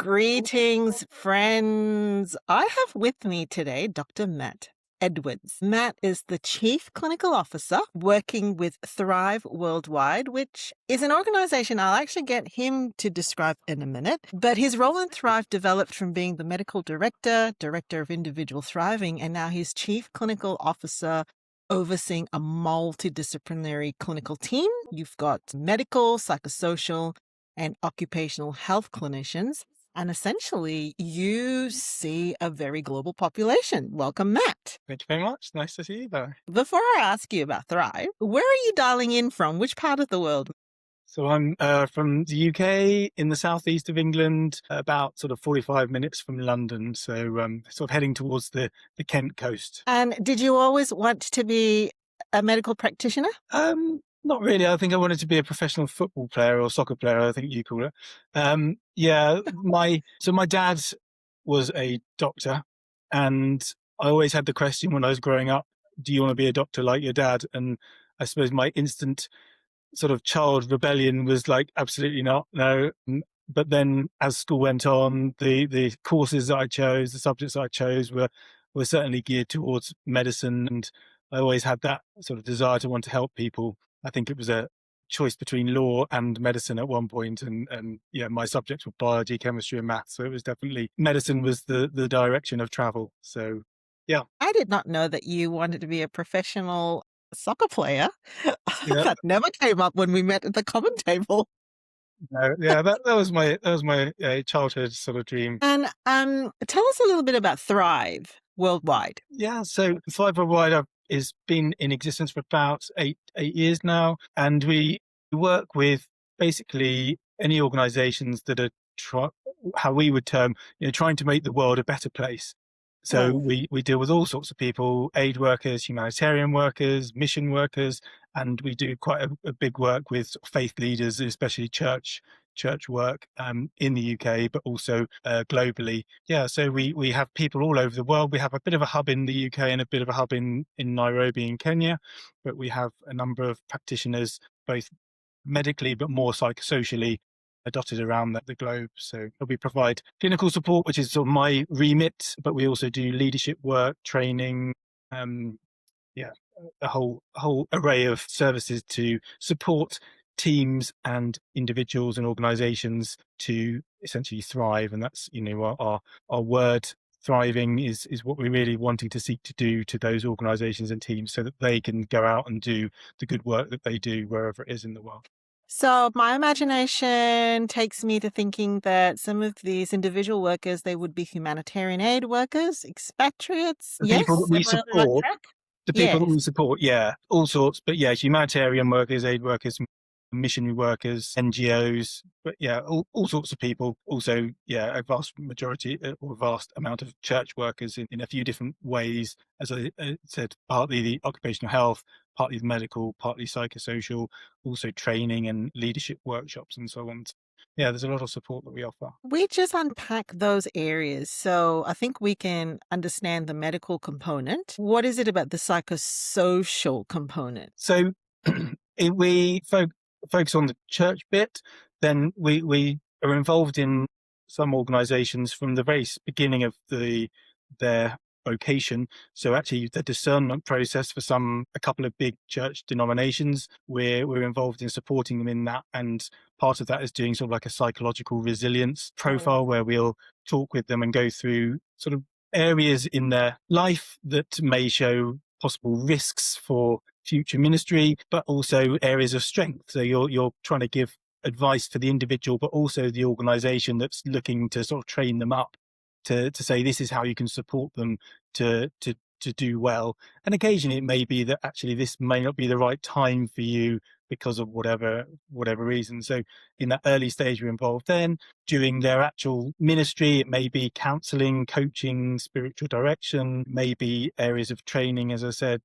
Greetings, friends. I have with me today Dr. Matt Edwards. Matt is the Chief Clinical Officer working with Thrive Worldwide, which is an organization I'll actually get him to describe in a minute. But his role in Thrive developed from being the medical director, director of individual thriving, and now he's Chief Clinical Officer overseeing a multi-disciplinary clinical team. You've got medical, psychosocial, and occupational health clinicians. And essentially, you see a very global population. Welcome, Matt. Thank you very much. Nice to see you there. Before I ask you about Thrive, where are you dialing in from? Which part of the world? So I'm from the UK in the southeast of England, about sort of 45 minutes from London. So sort of heading towards the Kent coast. And did you always want to be a medical practitioner? Not really. I think I wanted to be a professional football player or soccer player, I think you call it. My dad was a doctor, and I always had the question when I was growing up, do you want to be a doctor like your dad? And I suppose my instant sort of child rebellion was like, absolutely not, no. But then as school went on, the courses that I chose, the subjects that I chose were certainly geared towards medicine, and I always had that sort of desire to want to help people. I think it was a choice between law and medicine at one point, and my subjects were biology, chemistry, and maths. So it was definitely medicine was the direction of travel. So yeah. I did not know that you wanted to be a professional soccer player. Yeah. That never came up when we met at the common table. No, yeah, that was my childhood sort of dream. And tell us a little bit about Thrive Worldwide. Yeah, so Thrive Worldwide has been in existence for about eight years now, and we work with basically any organisations that are how we would term, trying to make the world a better place. So we deal with all sorts of people: aid workers, humanitarian workers, mission workers, and we do quite a big work with faith leaders, especially church work in the UK, but also globally. Yeah, so we have people all over the world. We have a bit of a hub in the UK and a bit of a hub in Nairobi in Kenya, but we have a number of practitioners, both medically but more psychosocially, dotted around the globe. So we provide clinical support, which is sort of my remit, but we also do leadership work, training, a whole array of services to support teams and individuals and organizations to essentially thrive. And that's, our word thriving is what we're really wanting to seek to do to those organizations and teams so that they can go out and do the good work that they do wherever it is in the world. So my imagination takes me to thinking that some of these individual workers, they would be humanitarian aid workers, expatriates. The Yes, people that we am I on the right support, track? the people that Yes. we support, yeah, all sorts. But yeah, humanitarian workers, aid workers, missionary workers, NGOs, but yeah, all sorts of people. Also, yeah, a vast majority or a vast amount of church workers in a few different ways. As I said, partly the occupational health, partly the medical, partly psychosocial, also training and leadership workshops and so on. Yeah, there's a lot of support that we offer. We just unpack those areas. So I think we can understand the medical component. What is it about the psychosocial component? So if we focus on the church bit, then we are involved in some organizations from the very beginning of their vocation. So actually the discernment process for a couple of big church denominations, we're involved in supporting them in that. And part of that is doing sort of like a psychological resilience profile where we'll talk with them and go through sort of areas in their life that may show possible risks for future ministry, but also areas of strength. So you're trying to give advice for the individual, but also the organization that's looking to sort of train them up to say this is how you can support them to do well. And occasionally it may be that actually this may not be the right time for you because of whatever reason. So in that early stage we're involved then. During their actual ministry, it may be counseling, coaching, spiritual direction, maybe areas of training, as I said.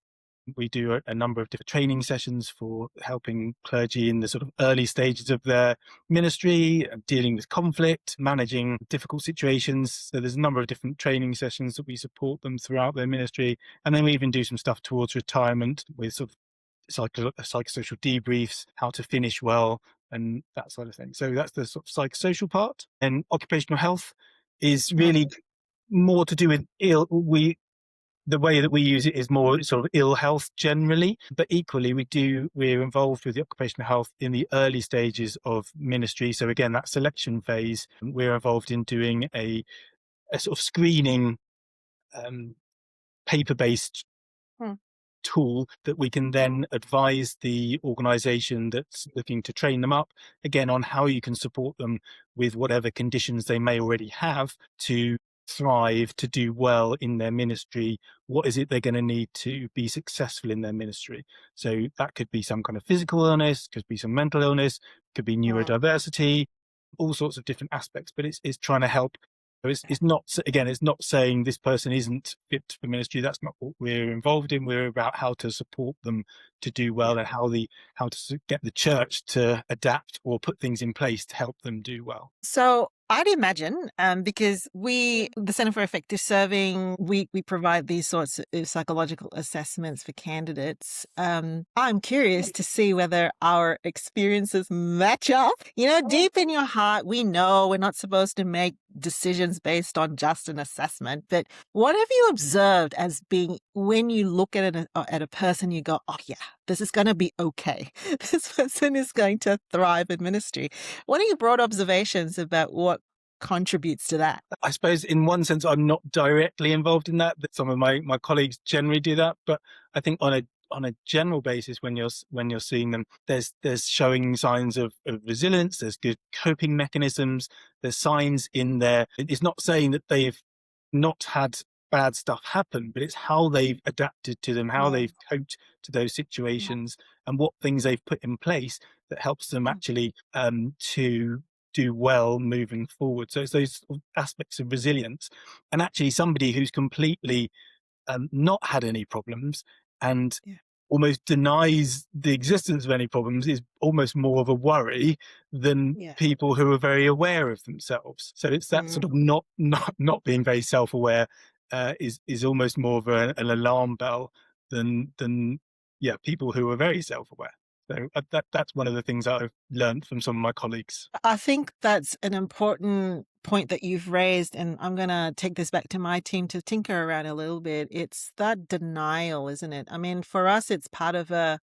We do a number of different training sessions for helping clergy in the sort of early stages of their ministry, dealing with conflict, managing difficult situations. So there's a number of different training sessions that we support them throughout their ministry. And then we even do some stuff towards retirement with sort of psychosocial debriefs, how to finish well, and that sort of thing. So that's the sort of psychosocial part. And occupational health is Mm. really more to do with the way that we use it is more sort of ill health generally, but equally we're involved with the occupational health in the early stages of ministry. So again, that selection phase, we're involved in doing a sort of screening, paper-based Mm. tool that we can then advise the organization that's looking to train them up again on how you can support them with whatever conditions they may already have to thrive, to do well in their ministry. What is it they're going to need to be successful in their ministry? So that could be some kind of physical illness, could be some mental illness, could be Mm. neurodiversity, all sorts of different aspects, but it's trying to help. So it's not, again, it's not saying this person isn't fit for ministry. That's not what we're involved in. We're about how to support them to do Yeah. well, and how to get the church to adapt or put things in place to help them do well. So I'd imagine, because the Center for Effective Serving, we provide these sorts of psychological assessments for candidates. I'm curious to see whether our experiences match up. You know, deep in your heart, we know we're not supposed to make decisions based on just an assessment. But what have you observed as being when you look at a person, you go, oh yeah, this is going to be okay. This person is going to thrive in ministry. What are your broad observations about what contributes to that? I suppose in one sense, I'm not directly involved in that, but some of my colleagues generally do that. But I think on a general basis, when you're seeing them, there's showing signs of resilience. There's good coping mechanisms. There's signs in there. It's not saying that they've not had bad stuff happen, but it's how they've adapted to them, how Mm. they've coped to those situations, and what things they've put in place that helps them Mm. actually to do well moving forward. So it's those aspects of resilience, and actually somebody who's completely not had any problems and Yeah. almost denies the existence of any problems is almost more of a worry than Yeah. people who are very aware of themselves. So it's that Mm. sort of not being very self-aware is almost more of an alarm bell than yeah, people who are very self-aware. So that's one of the things that I've learned from some of my colleagues. I think that's an important point that you've raised, and I'm going to take this back to my team to tinker around a little bit. It's that denial, isn't it? I mean, for us, it's part of a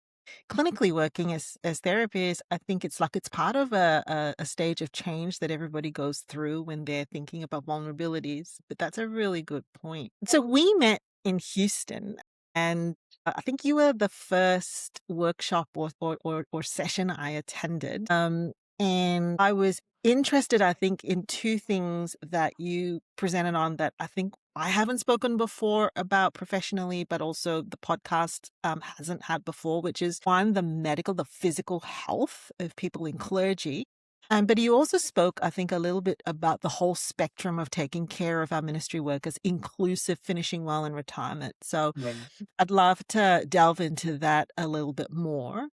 clinically working as therapists. I think it's part of a stage of change that everybody goes through when they're thinking about vulnerabilities. But that's a really good point. So we met in Houston, and I think you were the first workshop or session I attended. And I was interested, I think, in two things that you presented on that I think I haven't spoken before about professionally, but also the podcast hasn't had before, which is one, the physical health of people in clergy. But you also spoke, I think, a little bit about the whole spectrum of taking care of our ministry workers, inclusive finishing well in retirement. So Right. I'd love to delve into that a little bit more.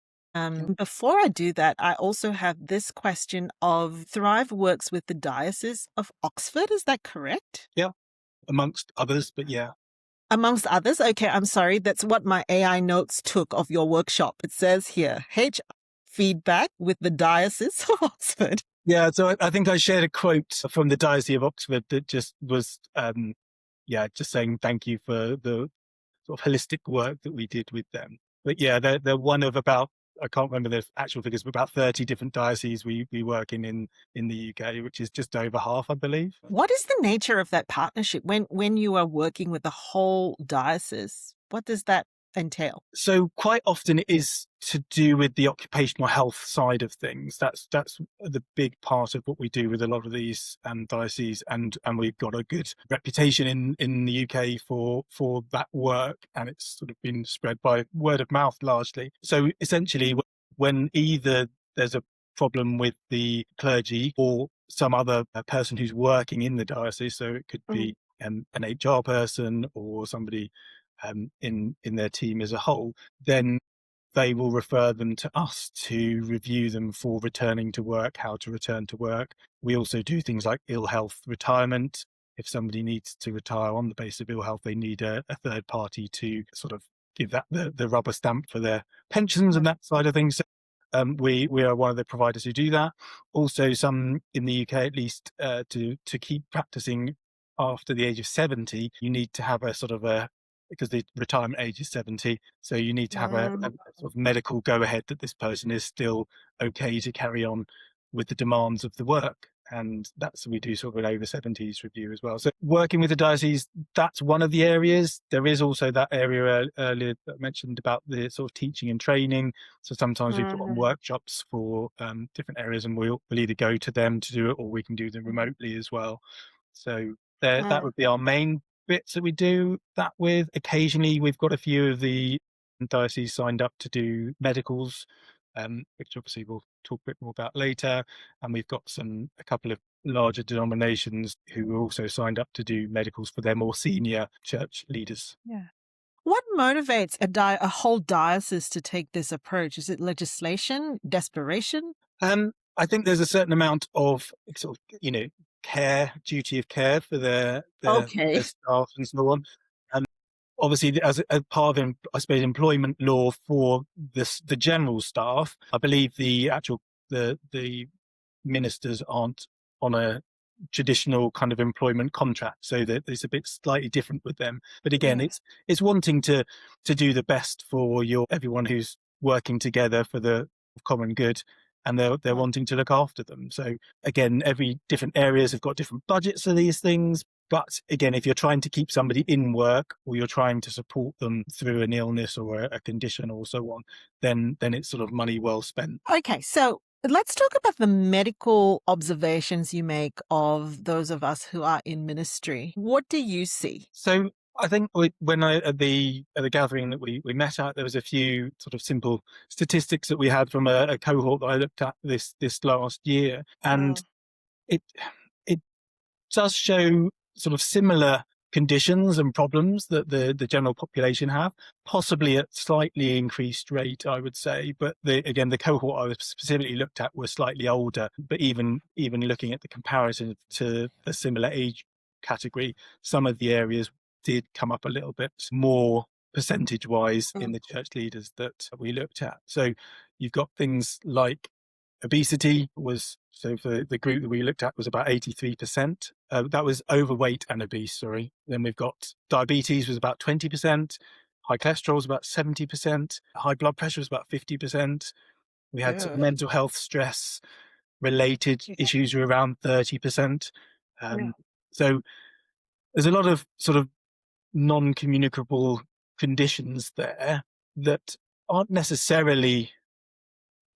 Before I do that, I also have this question of Thrive works with the Diocese of Oxford. Is that correct? Yeah, amongst others, but yeah. Amongst others. Okay, I'm sorry. That's what my AI notes took of your workshop. It says here, feedback with the Diocese of Oxford. Yeah, so I think I shared a quote from the Diocese of Oxford that just was, yeah, just saying thank you for the sort of holistic work that we did with them. But yeah, they're one of about, I can't remember the actual figures, but about 30 different dioceses we work in the UK, which is just over half, I believe. What is the nature of that partnership when you are working with the whole diocese? What does that entail? So quite often it is to do with the occupational health side of things. That's the big part of what we do with a lot of these dioceses, and we've got a good reputation in the UK for that work, and it's sort of been spread by word of mouth largely. So essentially, when either there's a problem with the clergy or some other person who's working in the diocese, so it could Mm. be an HR person or somebody in their team as a whole, then they will refer them to us to review them for returning to work, how to return to work. We also do things like ill health retirement. If somebody needs to retire on the basis of ill health, they need a third party to sort of give that the rubber stamp for their pensions and Right. that side of things. We are one of the providers who do that. Also, some in the UK, at least, to keep practicing after the age of 70, you need to have a sort of a because the retirement age is 70, so you need to have a Mm, sort of medical go ahead that this person is still okay to carry on with the demands of the work. And that's we do sort of an over 70s review as well. So working with the diocese, that's one of the areas. There is also that area earlier that I mentioned about the sort of teaching and training. So sometimes we put on mm, workshops for different areas, and we'll either go to them to do it, or we can do them remotely as well. So there, that mm. would be our main bits that we do that with. Occasionally, we've got a few of the diocese signed up to do medicals, which obviously we'll talk a bit more about later. And we've got a couple of larger denominations who are also signed up to do medicals for their more senior church leaders. Yeah. What motivates a whole diocese to take this approach? Is it legislation, desperation? I think there's a certain amount of sort of, care, duty of care for their Okay. staff and so on. Obviously, as a part of, I suppose, employment law for the general staff, I believe the ministers aren't on a traditional kind of employment contract, so that it's a bit slightly different with them. But again, Yeah. it's wanting to do the best for everyone who's working together for the common good, and they're Mm, wanting to look after them. So again, every different areas have got different budgets for these things. But again, if you're trying to keep somebody in work, or you're trying to support them through an illness or a condition or so on, then it's sort of money well spent. Okay, so let's talk about the medical observations you make of those of us who are in ministry. What do you see? So I think when I at the gathering that we met at, there was a few sort of simple statistics that we had from a cohort that I looked at this last year, and Mm, it it does show sort of similar conditions and problems that the general population have, possibly at slightly increased rate, I would say. But again, the cohort I was specifically looked at was slightly older. But even looking at the comparison to a similar age category, some of the areas did come up a little bit more percentage wise in mm, the church leaders that we looked at. So you've got things like obesity was, so for the group that we looked at, was about 83%. That was overweight and obese, sorry. Then we've got diabetes was about 20%. High cholesterol was about 70%. High blood pressure was about 50%. We had sort of ugh, mental health, stress related yeah, issues were around 30%. yeah. Um, so there's a lot of sort of non-communicable conditions there that aren't necessarily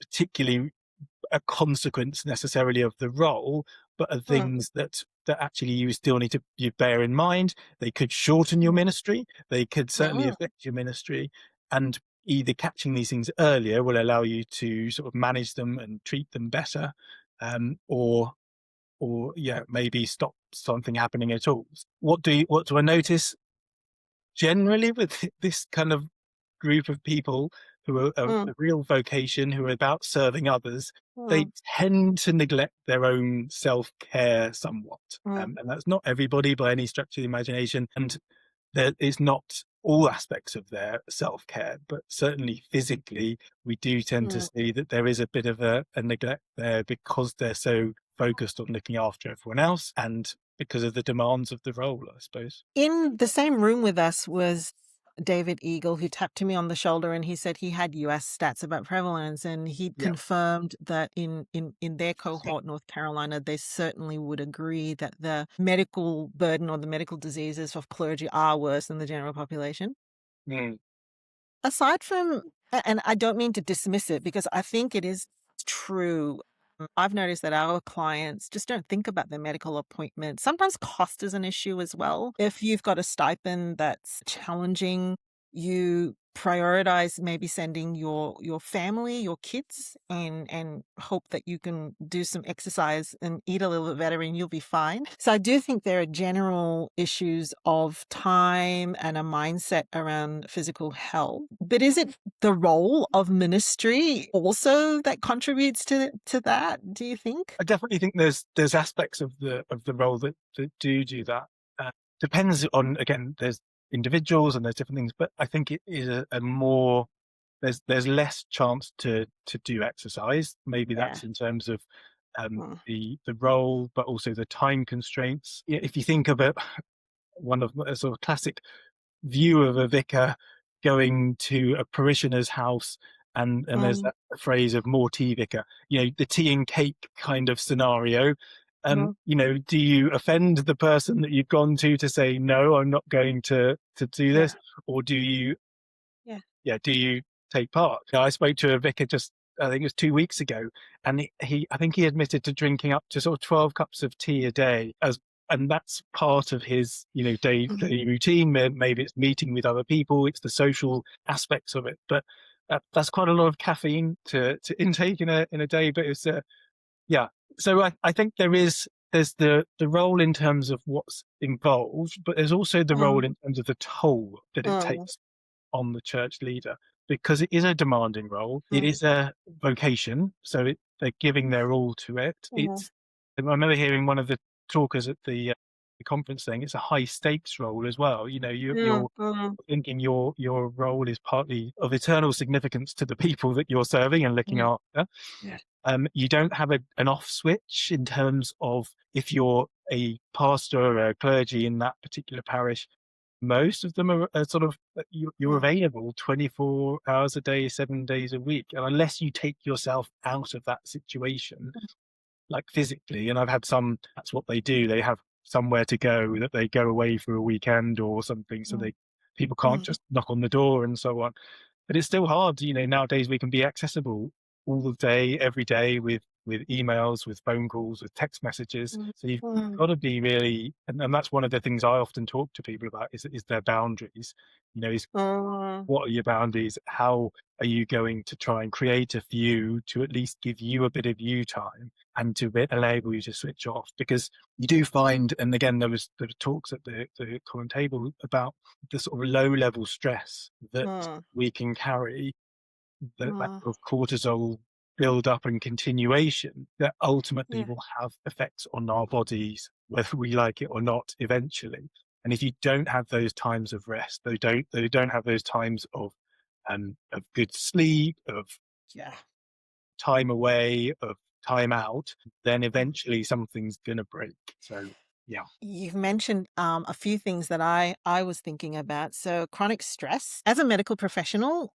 particularly a consequence necessarily of the role, but are Mm, things that actually you still need to you bear in mind. They could shorten your mm, ministry. They could certainly mm, affect your ministry, and either catching these things earlier will allow you to sort of manage them and treat them better, or yeah, maybe stop something happening at all. What do I notice generally with this kind of group of people who are mm, a real vocation, who are about serving others, they mm, tend to neglect their own self-care somewhat. mm, And that's not everybody by any stretch of the imagination. And there is not all aspects of their self-care, but certainly physically, we do tend to mm. see that there is a bit of a neglect there because they're so focused on looking after everyone else and because of the demands of the role, I suppose. In the same room with us was David Eagle, who tapped me on the shoulder and he said he had US stats about prevalence, and he Yeah. confirmed that in their cohort, North Carolina, they certainly would agree that the medical burden or the medical diseases of clergy are worse than the general population. Mm. Aside from, and I don't mean to dismiss it because I think it is true. I've noticed that our clients just don't think about their medical appointments. Sometimes cost is an issue as well. If you've got a stipend that's challenging, you prioritize maybe sending your family, your kids, and hope that you can do some exercise and eat a little bit better and you'll be fine. So I do think there are general issues of time and a mindset around physical health. But is it the role of ministry also that contributes to that, do you think? I definitely think there's aspects of the role that do that. Uh, Depends on, again, there's individuals and there's different things, but I think it is a more there's less chance to do exercise. Maybe Yeah. that's in terms of Mm, the role, but also the time constraints. If you think of it, one of a sort of classic view of a vicar going to a parishioner's house, and there's mm, that phrase of more tea vicar, the tea and cake kind of scenario. mm, Do you offend the person that you've gone to say, no, I'm not going to do yeah. this? Or do you, Yeah. yeah, do you take part? I spoke to a vicar just, I think it was 2 weeks ago, and I think he admitted to drinking up to sort of 12 cups of tea a day, and that's part of his, Mm, daily routine. Maybe it's meeting with other people, it's the social aspects of it, but that's quite a lot of caffeine to intake in a day. But it's yeah. So I think there's the role in terms of what's involved, but there's also the role mm, in terms of the toll that it mm, takes on the church leader, because it is a demanding role. It mm, is a vocation, so they're giving their all to it. mm, I remember hearing one of the talkers at the conference saying it's a high stakes role as well. mm, You're mm, thinking your role is partly of eternal significance to the people that you're serving and looking yeah. after. Yeah. You don't have an off switch in terms of if you're a pastor or a clergy in that particular parish. Most of them are sort of you're Mm, available 24 hours a day, 7 days a week, and unless you take yourself out of that situation, like physically. And I've had some, that's what they do. They have somewhere to go, that they go away for a weekend or something, so mm, people can't mm, just knock on the door and so on. But it's still hard. Nowadays we can be accessible all the day, every day, with emails, with phone calls, with text messages. mm, So you've mm, got to be really, and that's one of the things I often talk to people about is their boundaries. Is mm, what are your boundaries? How are you going to try and create a few to at least give you a bit of you time and to enable you to switch off? Because you do find, and again, there were talks at the common table about the sort of low level stress that mm, we can carry, that mm, sort of cortisol build up and continuation that ultimately yeah. will have effects on our bodies, whether we like it or not, eventually. And if you don't have those times of rest, they don't have those times of good sleep, of Yeah. time away, of time out, then Mm. eventually something's gonna break. So yeah. You've mentioned a few things that I was thinking about. So chronic stress as a medical professional,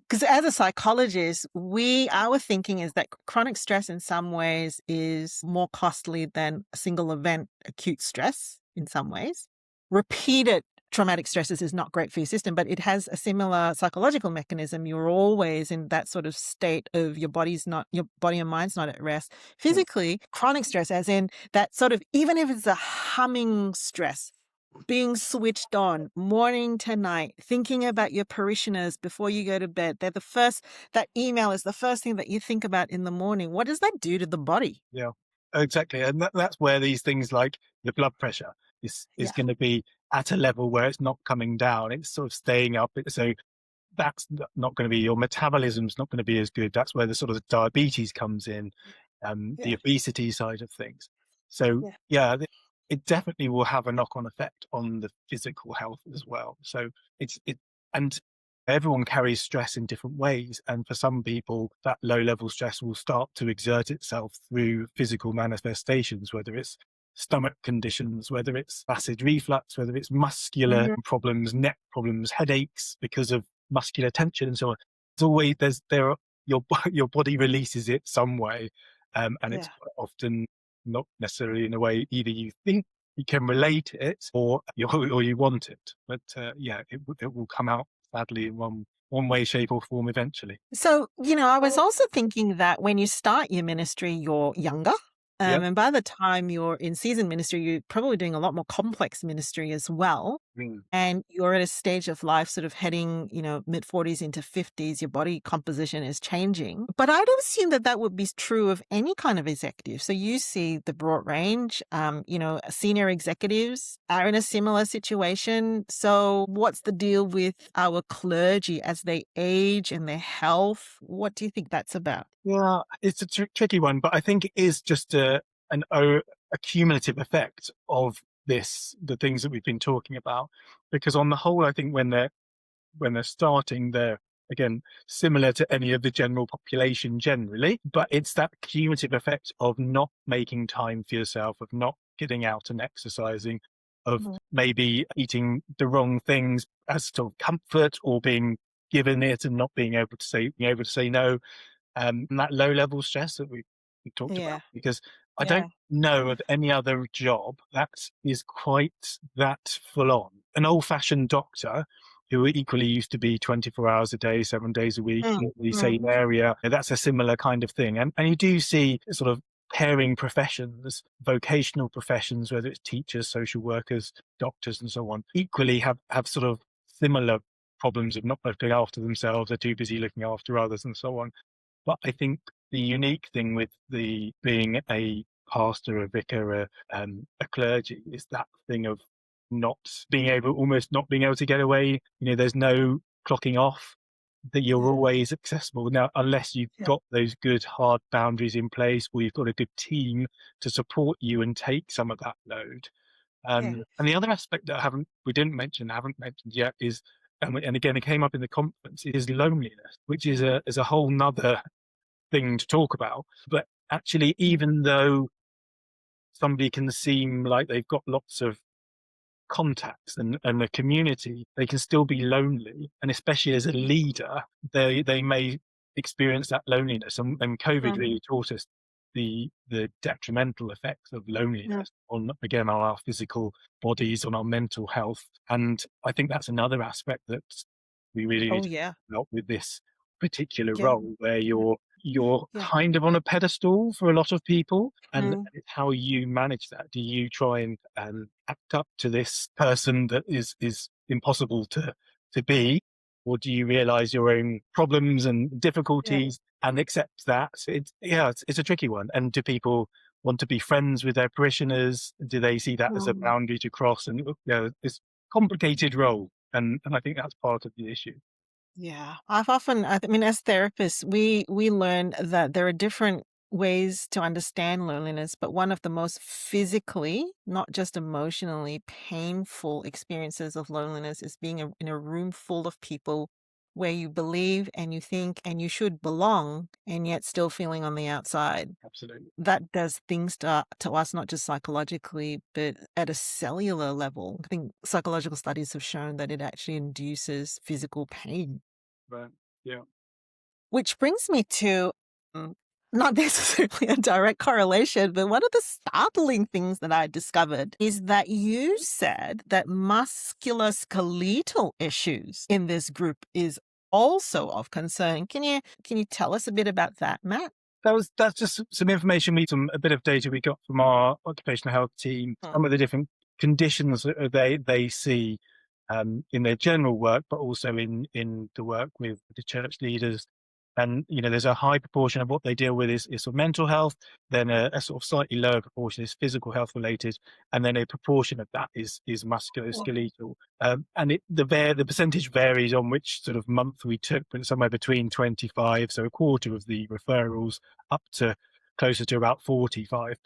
because as a psychologist, our thinking is that chronic stress in some ways is more costly than a single event acute stress in some ways. Repeated traumatic stresses is not great for your system, but it has a similar psychological mechanism. You're always in that sort of state of your body and mind's not at rest. Mm. Physically, chronic stress, as in that sort of, even if it's a humming stress, being switched on morning to night, thinking about your parishioners before you go to bed. That email is the first thing that you think about in the morning. What does that do to the body? Yeah, exactly, and that's where these things like the blood pressure is Yeah. gonna be at a level where it's not coming down, it's sort of staying up. So that's not going to be, your metabolism's not going to be as good. That's where the sort of diabetes comes in, the Yeah. obesity side of things. So Yeah. yeah, it definitely will have a knock-on effect on the physical health as well. So and everyone carries stress in different ways, and for some people that low-level stress will start to exert itself through physical manifestations, whether it's stomach conditions, whether it's acid reflux, whether it's muscular Mhm. problems, neck problems, headaches because of muscular tension and so on. It's always there are your body releases it some way, and it's Yeah. quite often not necessarily in a way either you think you can relate it or you want it. But yeah, it will come out sadly in one way, shape, or form eventually. So, I was also thinking that when you start your ministry, you're younger. Yeah. And by the time you're in season ministry, you're probably doing a lot more complex ministry as well. Mm. And you're at a stage of life sort of heading, mid 40s into 50s, your body composition is changing. But I'd assume that that would be true of any kind of executive. So you see the broad range, senior executives are in a similar situation. So what's the deal with our clergy as they age and their health? What do you think that's about? Yeah, it's a tricky one, but I think it is just a cumulative effect of the things that we've been talking about. Because on the whole, I think when when they're starting, they're again similar to any of the general population generally, but it's that cumulative effect of not making time for yourself, of not getting out and exercising, of Mhm. maybe eating the wrong things as sort of comfort, or being given it and not being able to say no, and that low level stress that we talked about. Yeah. Because I Yeah. don't know of any other job that is quite that full on. An old fashioned doctor who equally used to be 24 hours a day, 7 days a week Mm, in the mm, same area, that's a similar kind of thing. And you do see sort of pairing professions, vocational professions, whether it's teachers, social workers, doctors, and so on, equally have sort of similar problems of not looking after themselves, they're too busy looking after others, and so on. But I think the unique thing with the being a pastor, a vicar, a clergy, is that thing of not being able, almost not being able to get away. You know, there's no clocking off, that you're yeah. always accessible. Now, unless you've Yeah. got those good hard boundaries in place, or you've got a good team to support you and take some of that load. Yeah. And the other aspect that haven't mentioned yet is, and again, it came up in the conference, is loneliness, which is a whole nother thing to talk about. But actually, even though somebody can seem like they've got lots of contacts and a community, they can still be lonely. And especially as a leader, they may experience that loneliness. And COVID Mm, really taught us the detrimental effects of mm. loneliness on, again, on our physical bodies, on our mental health. And I think that's another aspect that we really need Oh, to yeah. help with this particular Yeah. role, where Yeah. you're Yeah. kind of on a pedestal for a lot of people, and Mm, it's how you manage that. Do you try and act up to this person that is impossible to be, or do you realize your own problems and yeah. difficulties and accept that? It's a tricky one. And do people want to be friends with their parishioners? Do they see that as a Mm. boundary to cross? And it's complicated role, and I think that's part of the issue. Yeah. I mean, as therapists, we learn that there are different ways to understand loneliness, but one of the most physically, not just emotionally, painful experiences of loneliness is being in a room full of people where you believe and you think and you should belong, and yet still feeling on the outside. Absolutely. That does things to us, not just psychologically, but at a cellular level. I think psychological studies have shown that it actually induces physical pain. Right. Yeah. Which brings me to mm, not necessarily a direct correlation, but one of the startling things that I discovered is that you said that musculoskeletal issues in this group is also of concern. Can you tell us a bit about that, Matt? That's just some information, a bit of data we got from our occupational health team, Mm, some of the different conditions that they see in their general work, but also in the work with the church leaders. And there's a high proportion of what they deal with is sort of mental health, then a sort of slightly lower proportion is physical health related, and then a proportion of that is mm, musculoskeletal. The percentage varies on which sort of month we took, but somewhere between 25, so a quarter of the referrals, up to closer to about 45%.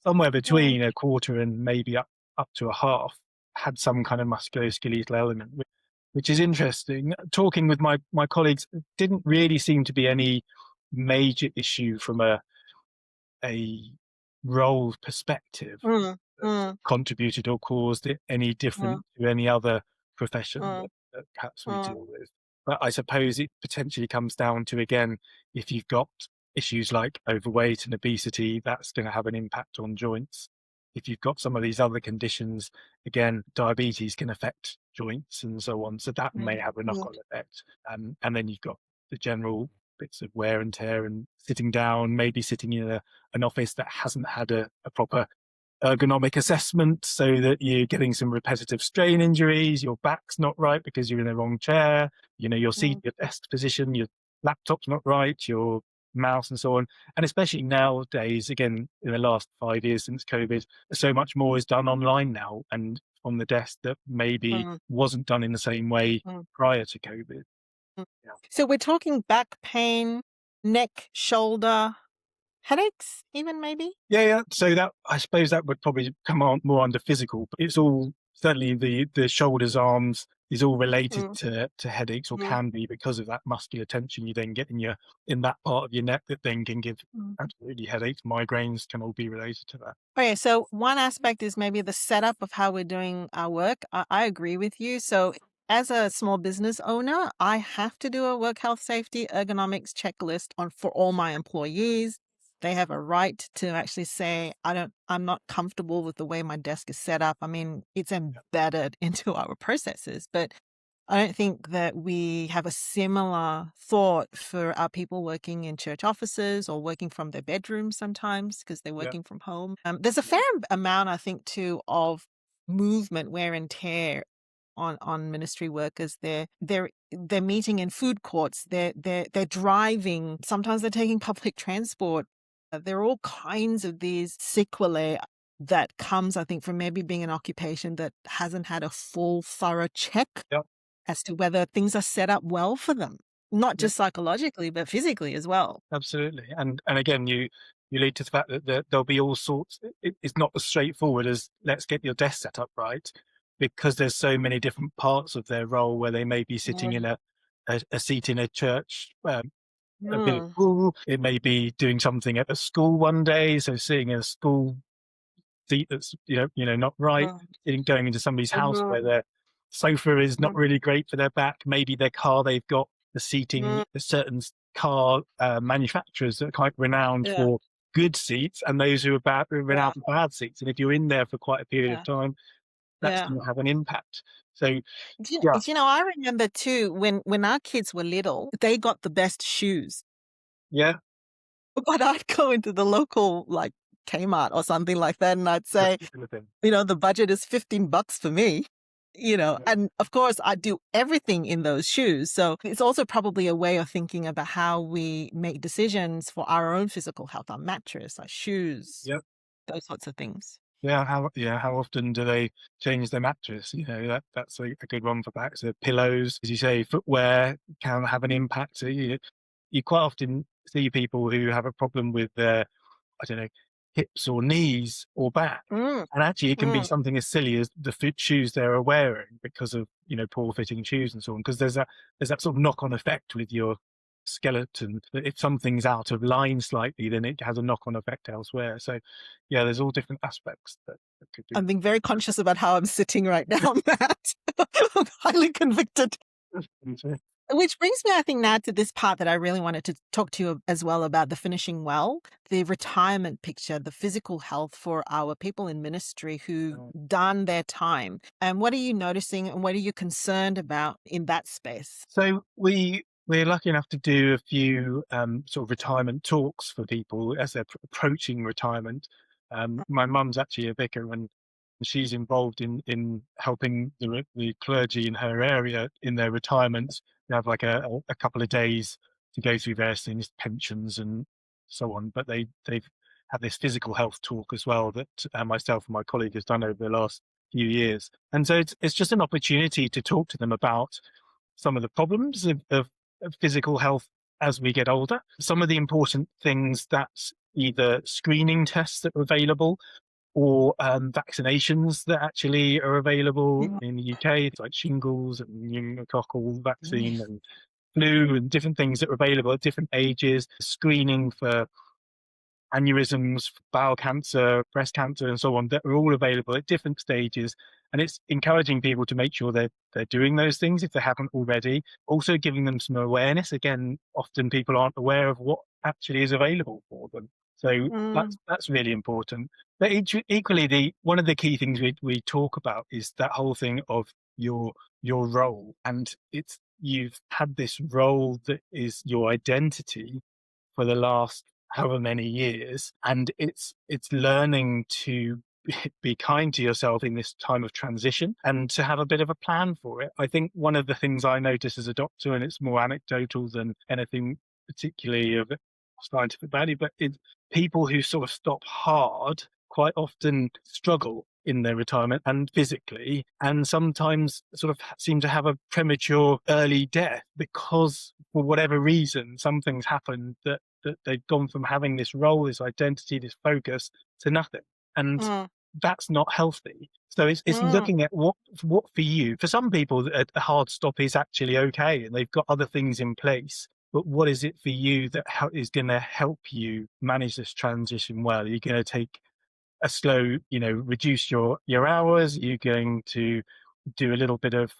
Somewhere mm, between a quarter and maybe up to a half had some kind of musculoskeletal element, which is interesting. Talking with my colleagues, it didn't really seem to be any major issue from a role perspective mm, that mm, contributed or caused it any mm, different to any other profession mm, that perhaps we mm, deal with. But I suppose it potentially comes down to, again, if you've got issues like overweight and obesity, that's going to have an impact on joints. If you've got some of these other conditions, again, diabetes can affect joints and so on. So that may mm, have a knock mm, on effect. And then you've got the general bits of wear and tear and sitting down, maybe sitting in an office that hasn't had a proper ergonomic assessment, so that you're getting some repetitive strain injuries, your back's not right because you're in the wrong chair, your seat, mm, your desk position, your laptop's not right, your mouse and so on. And especially nowadays, again, in the last 5 years since COVID, so much more is done online now and on the desk that maybe mm, wasn't done in the same way mm, prior to COVID. mm. Yeah. So we're talking back pain, neck, shoulder, headaches, even maybe? Yeah. So that, I suppose, that would probably come on more under physical, but it's all certainly the shoulders, arms, is all related Mm, to headaches, or mm, can be, because of that muscular tension you then get in that part of your neck that then can give mm. absolutely headaches. Migraines can all be related to that. Okay, so one aspect is maybe the setup of how we're doing our work. I agree with you. So, as a small business owner, I have to do a work health safety ergonomics checklist on for all my employees. They have a right to actually say, I'm not comfortable with the way my desk is set up. I mean, it's embedded into our processes, but I don't think that we have a similar thought for our people working in church offices or working from their bedrooms sometimes because they're Yeah, working from home. There's a fair amount, I think, too, of movement, wear and tear on ministry workers. They're meeting in food courts. They're driving. Sometimes they're taking public transport. There are all kinds of these sequelae that comes, I think, from maybe being an occupation that hasn't had a full, thorough check yeah, as to whether things are set up well for them, not yeah. just psychologically, but physically as well. Absolutely, and again, you lead to the fact that there'll be all sorts. It's not as straightforward as let's get your desk set up right, because there's so many different parts of their role where they may be sitting in Mm, a seat in a church, a village mm, school. It may be doing something at a school one day, so sitting in a school seat that's not right, mm, going into somebody's house where mhm, their sofa is not mm, really great for their back. Maybe their car, they've got the mm, seating, certain car manufacturers that are quite renowned yeah, for good seats, and those who are yeah, renowned for bad seats. And if you're in there for quite a period of yeah, time, that's yeah. going to have an impact. So Do yeah, you know, I remember too when our kids were little, they got the best shoes. yeah, But I'd go into the local like Kmart or something like that, and I'd that's say, the thing. the budget is $15 for me. Yeah, And of course I do everything in those shoes. So it's also probably a way of thinking about how we make decisions for our own physical health, our mattress, our shoes, yeah. those sorts of things. How often do they change their mattress? That's a good one for back. So pillows, as you say, footwear can have an impact. So you quite often see people who have a problem with their, I don't know, hips or knees or back. Mm, And actually it can be mm. something as silly as the shoes they're wearing because of, poor fitting shoes and so on. Because there's that sort of knock on effect with your skeleton, that if something's out of line slightly, then it has a knock on effect elsewhere. So yeah, there's all different aspects that could do I'm being very conscious about how I'm sitting right now, Matt. I'm highly convicted. it. Which brings me, I think, now to this part that I really wanted to talk to you as well about the finishing well, the retirement picture, the physical health for our people in ministry who've done their time. And what are you noticing and what are you concerned about in that space? So we're lucky enough to do a few sort of retirement talks for people as they're approaching retirement. My mum's actually a vicar, and she's involved in helping the clergy in her area in their retirements. They have like a couple of days to go through various things, pensions and so on. But they've had this physical health talk as well that myself and my colleague has done over the last few years. And so it's just an opportunity to talk to them about some of the problems of physical health as we get older. Some of the important things, that's either screening tests that are available, or vaccinations that actually are available Mm, in the UK, like shingles and pneumococcal mm, vaccine and flu and different things that are available at different ages, screening for aneurysms, bowel cancer, breast cancer, and so on, that are all available at different stages. And it's encouraging people to make sure they're doing those things if they haven't already. Also giving them some awareness. Again, often people aren't aware of what actually is available for them. So mm, that's really important. But equally, the one of the key things we talk about is that whole thing of your role, and it's you've had this role that is your identity for the last however many years, and it's learning to be kind to yourself in this time of transition and to have a bit of a plan for it. I think one of the things I notice as a doctor, and it's more anecdotal than anything particularly of scientific value, but it's people who sort of stop hard quite often struggle in their retirement and physically, and sometimes sort of seem to have a premature early death because for whatever reason something's happened that they've gone from having this role, this identity, this focus to nothing. And mm, that's not healthy. So it's Mm. looking at what for you. For some people, a hard stop is actually okay, and they've got other things in place. But what is it for you that is going to help you manage this transition well? Are you going to take a slow, reduce your hours? Are you going to do a little bit of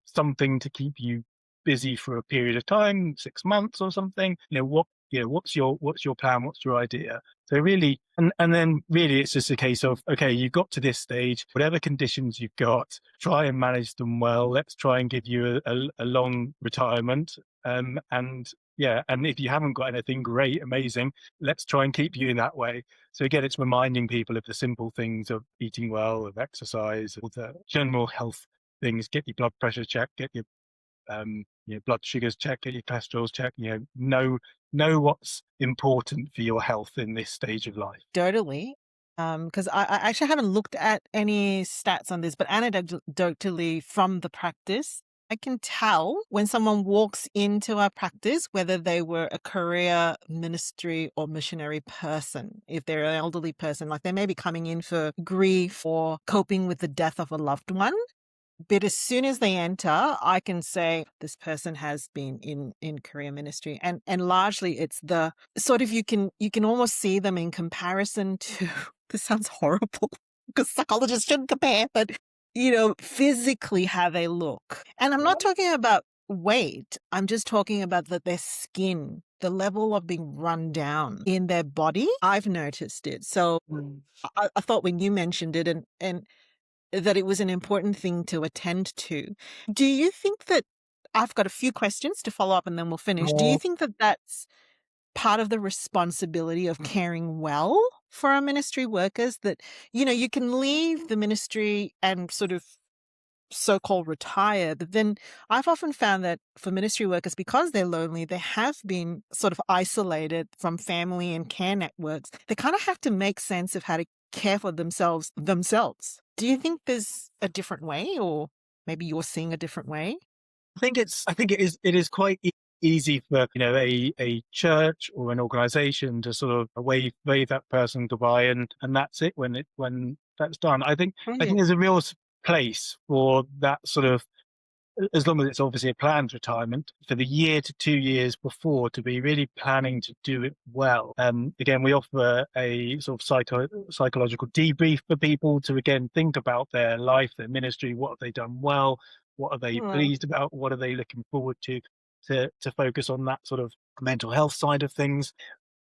something to keep you busy for a period of time, 6 months or something? What's your plan? What's your idea? So really, and then really it's just a case of, okay, you've got to this stage, whatever conditions you've got, try and manage them well. Let's try and give you a long retirement. And yeah, and if you haven't got anything, great, amazing. Let's try and keep you in that way. So again, it's reminding people of the simple things of eating well, of exercise, all the general health things. Get your blood pressure checked, get your blood sugars checked, get your cholesterol checked. Know what's important for your health in this stage of life. Totally. Because I actually haven't looked at any stats on this, but anecdotally from the practice, I can tell when someone walks into our practice whether they were a career ministry or missionary person. If they're an elderly person, like they may be coming in for grief or coping with the death of a loved one. But as soon as they enter, I can say this person has been in career ministry, and largely it's the sort of you can almost see them in comparison to this sounds horrible because psychologists shouldn't compare, but physically how they look. And I'm not talking about weight. I'm just talking about their skin, the level of being run down in their body. I've noticed it. So I thought when you mentioned it and that it was an important thing to attend to. Do you think that I've got a few questions to follow up and then we'll finish. Do you Well, think that that's part of the responsibility of caring well for our ministry workers that, you can leave the ministry and sort of so-called retire, but then I've often found that for ministry workers, because they're lonely, they have been sort of isolated from family and care networks. They kind of have to make sense of how to care for themselves. Do you think there's a different way, or maybe you're seeing a different way? I think it is quite easy for a church or an organization to sort of wave that person goodbye, and that's it when that's done. I think Mm. there's a real place for that sort of, as long as it's obviously a planned retirement, for the year to 2 years before, to be really planning to do it well. Again, we offer a sort of psychological debrief for people to again think about their life, their ministry, what have they done well, what are they Mm. pleased about, what are they looking forward to focus on that sort of mental health side of things.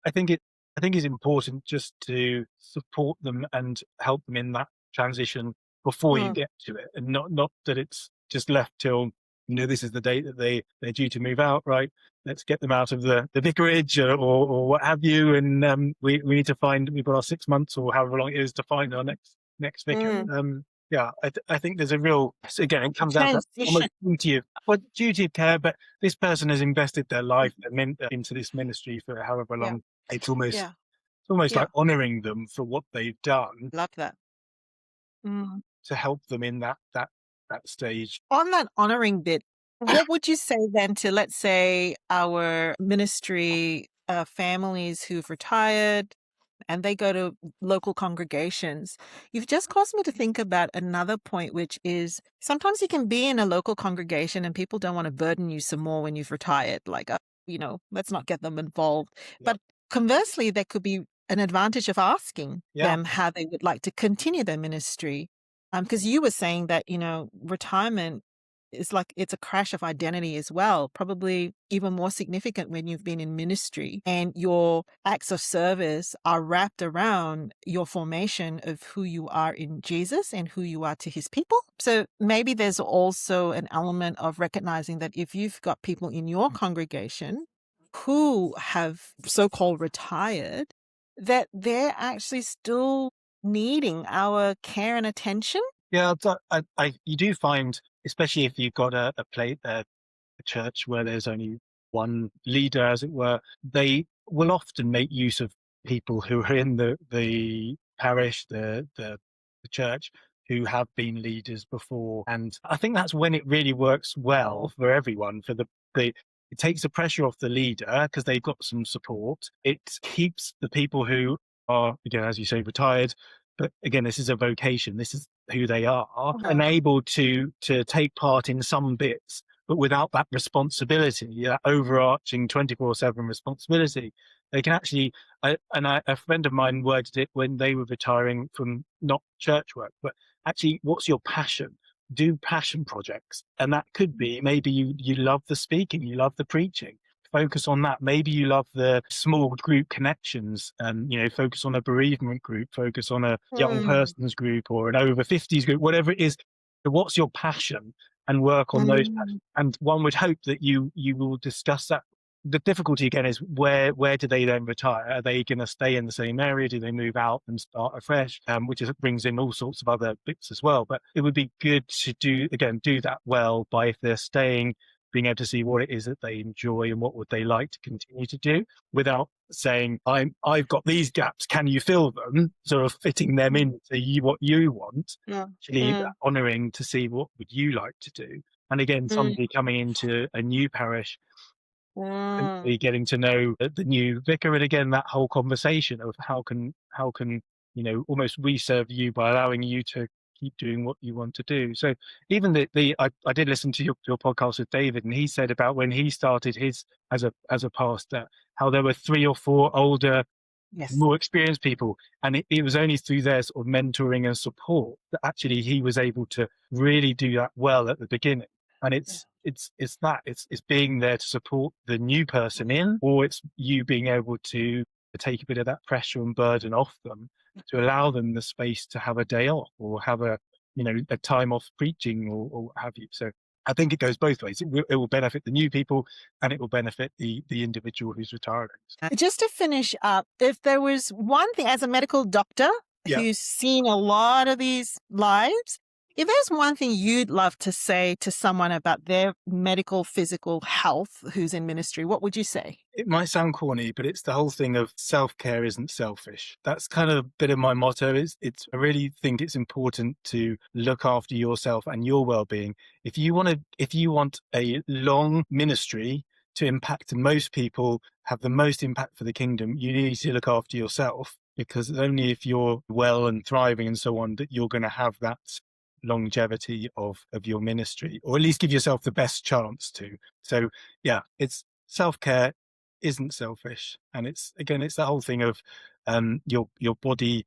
I think it I think it's important just to support them and help them in that transition before you Mm. get to it, and not that it's just left till this is the date that they're due to move out. Right, let's get them out of the vicarage, or what have you, and we need to find, we've got our 6 months or however long it is to find our next vicar. Mm. Yeah, I think there's a real, again, it A comes down to almost transition. duty of care, but this person has invested their life into this ministry for however Yeah. long. It's Yeah. almost Yeah. like honouring them for what they've done Love that. Mm. to help them in that stage. On that honoring bit, what would you say then to, let's say, our ministry families who've retired and they go to local congregations? You've just caused me to think about another point, which is sometimes you can be in a local congregation and people don't want to burden you some more when you've retired. Like, let's not get them involved. Yeah, But conversely, there could be an advantage of asking yeah, them how they would like to continue their ministry. Because you were saying that, retirement is like it's a crash of identity as well, probably even more significant when you've been in ministry and your acts of service are wrapped around your formation of who you are in Jesus and who you are to his people. So maybe there's also an element of recognizing that if you've got people in your congregation who have so-called retired, that they're actually still needing our care and attention. yeah. You do find, especially if you've got a church where there's only one leader, as it were, they will often make use of people who are in the parish, the church, who have been leaders before. And I think that's when it really works well for everyone. It takes the pressure off the leader because they've got some support. It keeps the people who are, again, as you say, retired, but again, this is a vocation. This is who they are, Uh-huh. and able to take part in some bits, but without that responsibility, that overarching 24/7 responsibility. They can actually, a friend of mine worded it when they were retiring from not church work, but actually, what's your passion? Do passion projects, and that could be maybe you love the speaking, you love the preaching. Focus on that. Maybe you love the small group connections, and focus on a bereavement group, focus on a young Mm, person's group or an over 50s group, whatever it is. What's your passion, and work on those mm, passions. And one would hope that you will discuss that. The difficulty again is where do they then retire? Are they going to stay in the same area? Do they move out and start afresh? Which brings in all sorts of other bits as well. But it would be good to do that well by, if they're staying, being able to see what it is that they enjoy and what would they like to continue to do, without saying, I've got these gaps, can you fill them? Sort of fitting them mm, into what you want. yeah, Actually mm, honouring to see what would you like to do. And again, mm, somebody coming into a new parish, mm. hopefully getting to know the new vicar, and again that whole conversation of how can almost we serve you by allowing you to keep doing what you want to do. So even I did listen to your podcast with David, and he said about when he started his as a pastor, how there were 3 or 4 older, Yes. more experienced people, and it was only through their sort of mentoring and support that actually he was able to really do that well at the beginning. And Yeah. it's being there to support the new person in, or it's you being able to take a bit of that pressure and burden off them, to allow them the space to have a day off, or have a time off preaching, or what have you. So I think it goes both ways. It will benefit the new people, and it will benefit the individual who's retiring. Just to finish up, if there was one thing as a medical doctor Yeah. who's seen a lot of these lives, if there's one thing you'd love to say to someone about their medical, physical health who's in ministry, what would you say? It might sound corny, but it's the whole thing of self-care isn't selfish. That's kind of a bit of my motto. I really think it's important to look after yourself and your well-being. If you want a long ministry to impact most people, have the most impact for the kingdom, you need to look after yourself, because it's only if you're well and thriving and so on that you're going to have that longevity of your ministry, or at least give yourself the best chance to. So yeah, it's self-care isn't selfish, and it's the whole thing of your body,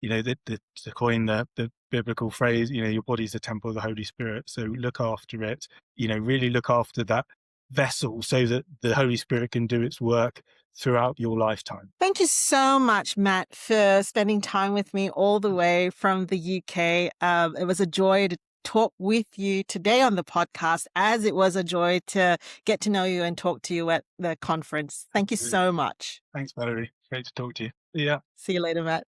to coin the biblical phrase, your body's the temple of the Holy Spirit, so look after it, really look after that vessel, so that the Holy Spirit can do its work throughout your lifetime. Thank you so much, Matt, for spending time with me all the way from the UK. It was a joy to talk with you today on the podcast, as it was a joy to get to know you and talk to you at the conference. Thank you so much. Thanks, Valerie. Great to talk to you. Yeah. See you later, Matt.